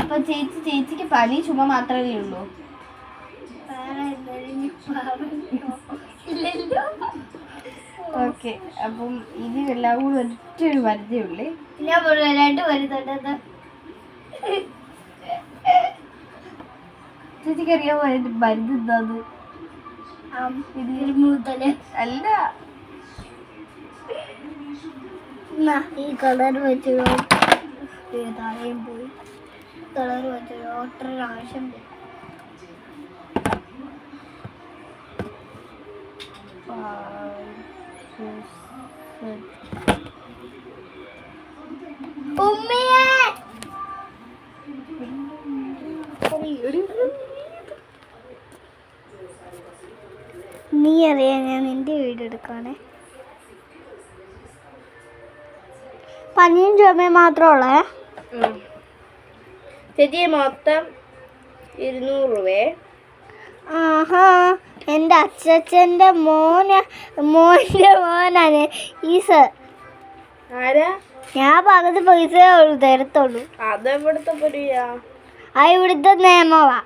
അപ്പൊ ചേച്ചിക്ക് പനി ചുമ മാത്രമേ ഉള്ളൂ? ഓക്കെ, അപ്പം ഇനി എല്ലാം കൂടെ ഒറ്റൊരു മരുന്നേ ഉള്ളേ. ഞാൻ രണ്ട് മരുന്നുണ്ട്. ചേച്ചിക്ക് അറിയാമോ അതിന്റെ മരുന്ന് എന്താന്ന്? അല്ല, ഈ കളർ വെച്ച് താഴെയും പോയി. കളർ വെച്ച് ഡോക്ടർ ആവശ്യം നീ അറിയാൻ ഞാൻ നിന്റെ വീട് എടുക്കാണേ. പനിയും ചുമയും മാത്രമുള്ളേ ചേച്ചി? മൊത്തം 200 രൂപയെ. ആഹാ, എൻ്റെ അച്ഛൻ്റെ മോനാണ് ഈ സർ. ആരാ? ഞാൻ പകുതി പൈസ തരത്തുള്ളൂ. അതെവിടുത്തെ പൊടിയാ? ആ ഇവിടുത്തെ നിയമമാ.